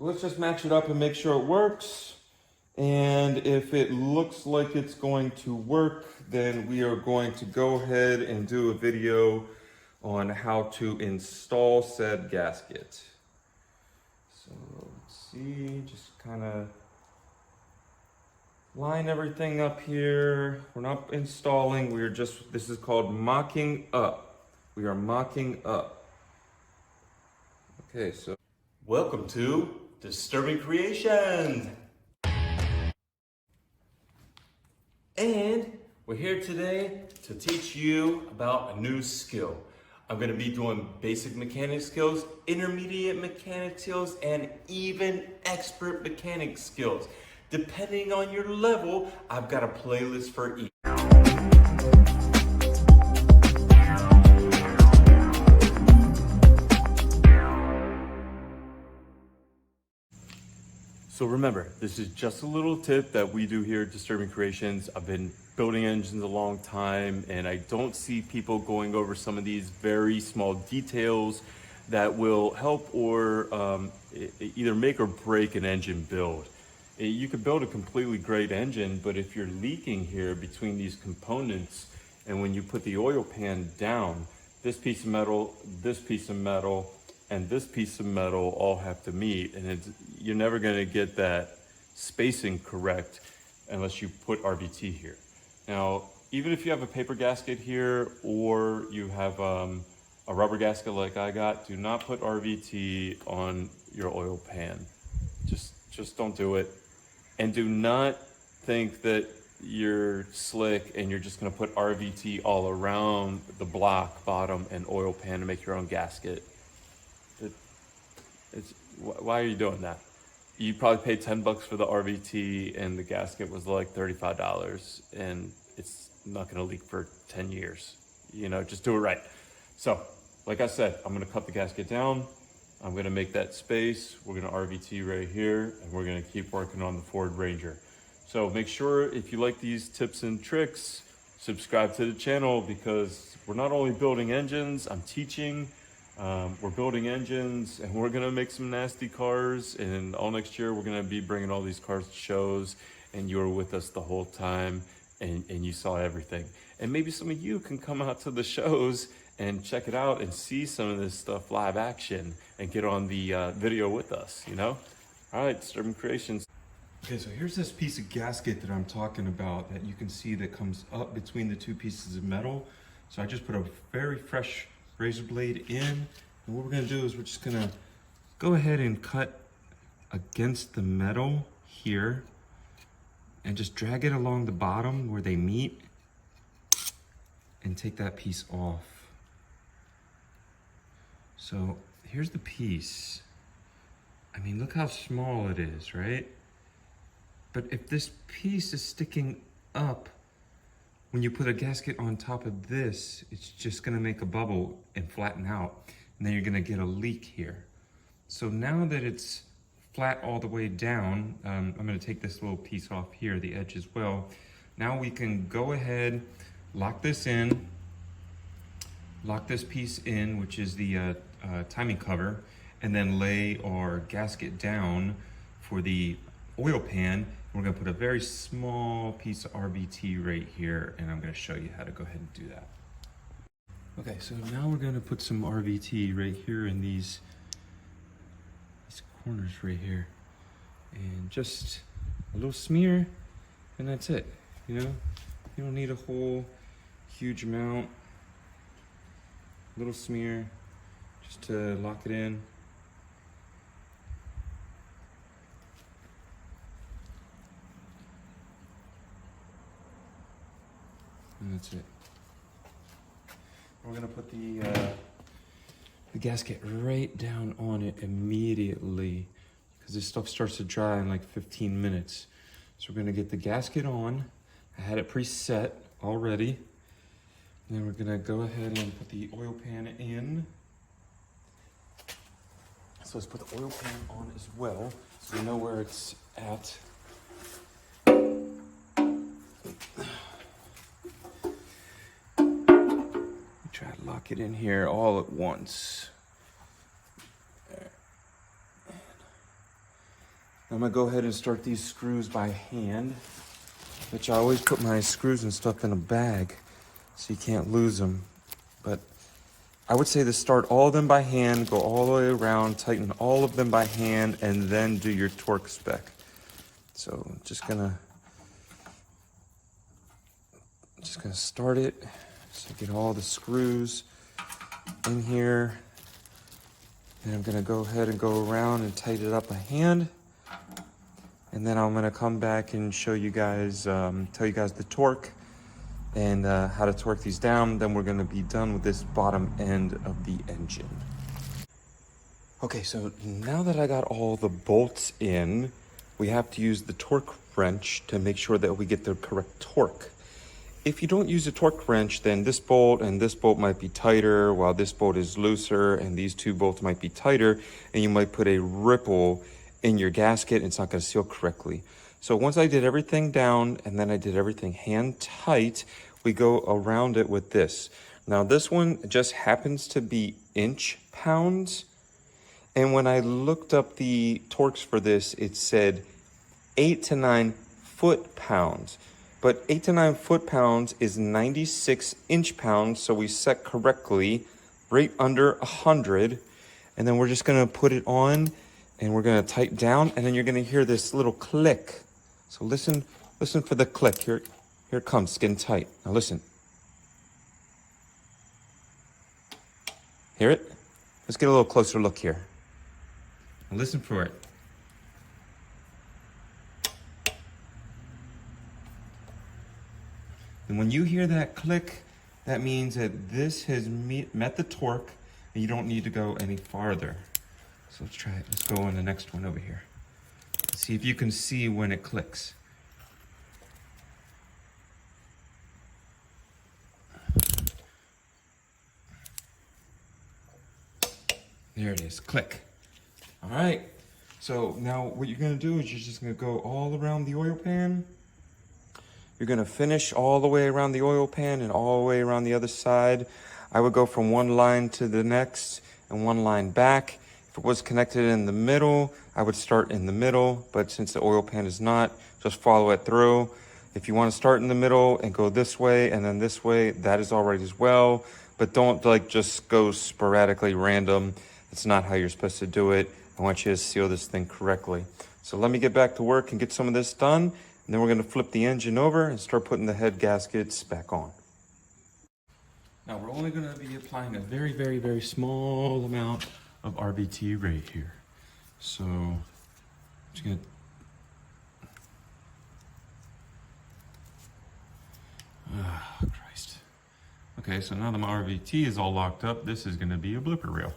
So let's just match it up and make sure it works. And if it looks like it's going to work, then we are going to go ahead and do a video on how to install said gasket. So let's see, just kind of line everything up here. We're not installing, we're just, this is called mocking up. We are mocking up. Okay, so. Welcome to Disturbing Creations. And we're here today to teach you about a new skill. I'm going to be doing basic mechanic skills, intermediate mechanic skills, and even expert mechanic skills. Depending on your level, I've got a playlist for each. So remember, this is just a little tip that we do here at Disturbing Creations. I've been building engines a long time, and I don't see people going over some of these very small details that will help or either make or break an engine build. You could build a completely great engine, but if you're leaking here between these components, and when you put the oil pan down, this piece of metal, this piece of metal, and this piece of metal all have to meet, and you're never going to get that spacing correct unless you put RVT here. Now, even if you have a paper gasket here or you have a rubber gasket like I got, do not put RVT on your oil pan. Just don't do it. And do not think that you're slick and you're just going to put RVT all around the block, bottom, and oil pan to make your own gasket. Why are you doing that? You probably paid 10 bucks for the RVT and the gasket was like $35, and it's not going to leak for 10 years. You know, just do it right. So, like I said, I'm going to cut the gasket down. I'm going to make that space. We're going to RVT right here, and we're going to keep working on the Ford Ranger. So make sure, if you like these tips and tricks, subscribe to the channel, because we're not only building engines, I'm teaching. We're building engines, and we're gonna make some nasty cars, and all next year we're gonna be bringing all these cars to shows, and you were with us the whole time, and you saw everything. And maybe some of you can come out to the shows and check it out and see some of this stuff live action and get on the video with us, you know? All right, Disturbing Creations. Okay, so here's this piece of gasket that I'm talking about that you can see that comes up between the two pieces of metal. So I just put a very fresh razor blade in, and what we're going to do is we're just going to go ahead and cut against the metal here and just drag it along the bottom where they meet and take that piece off. So here's the piece. I mean, look how small it is, right? But if this piece is sticking up, when you put a gasket on top of this, it's just gonna make a bubble and flatten out. And then you're gonna get a leak here. So now that it's flat all the way down, I'm gonna take this little piece off here, the edge as well. Now we can go ahead, lock this in, lock this piece in, which is the timing cover, and then lay our gasket down for the oil pan. We're gonna put a very small piece of RVT right here, and I'm gonna show you how to go ahead and do that. Okay, so now we're gonna put some RVT right here in these corners right here. And just a little smear, and that's it, you know? You don't need a whole huge amount. Little smear, just to lock it in. And that's it. We're gonna put the gasket right down on it immediately, because this stuff starts to dry in like 15 minutes. So we're gonna get the gasket on. I had it preset already. And then we're gonna go ahead and put the oil pan in. So let's put the oil pan on as well, so we know where it's at. Try to lock it in here all at once. I'm gonna go ahead and start these screws by hand, which I always put my screws and stuff in a bag so you can't lose them. But I would say to start all of them by hand, go all the way around, tighten all of them by hand, and then do your torque spec. So I'm just gonna start it. So get all the screws in here. And I'm gonna go ahead and go around and tighten it up by hand. And then I'm gonna come back and show you guys, tell you guys the torque and how to torque these down. Then we're gonna be done with this bottom end of the engine. Okay, so now that I got all the bolts in, we have to use the torque wrench to make sure that we get the correct torque. If you don't use a torque wrench, then this bolt and this bolt might be tighter, while this bolt is looser, and these two bolts might be tighter, and you might put a ripple in your gasket, and it's not gonna seal correctly. So once I did everything down, and then I did everything hand tight, we go around it with this. Now this one just happens to be inch pounds, and when I looked up the torques for this, it said 8 to 9 foot-pounds. But 8 to 9 foot-pounds is 96 inch-pounds, so we set correctly right under 100. And then we're just gonna put it on, and we're gonna tighten down, and then you're gonna hear this little click. So listen for the click. Here it comes, it's getting tight. Now listen. Hear it? Let's get a little closer look here. Now listen for it. And when you hear that click, that means that this has met the torque and you don't need to go any farther. So let's try it. Let's go on the next one over here. Let's see if you can see when it clicks. There it is, click. All right, so now what you're gonna do is you're just gonna go all around the oil pan. You're gonna finish all the way around the oil pan and all the way around the other side. I would go from one line to the next and one line back. If it was connected in the middle, I would start in the middle, but since the oil pan is not, just follow it through. If you wanna start in the middle and go this way and then this way, that is all right as well, but don't like just go sporadically random. It's not how you're supposed to do it. I want you to seal this thing correctly. So let me get back to work and get some of this done. And then we're gonna flip the engine over and start putting the head gaskets back on. Now we're only gonna be applying a very, very, very small amount of RBT right here. So, I'm just gonna, Christ. Okay, so now that my RBT is all locked up, this is gonna be a blooper reel.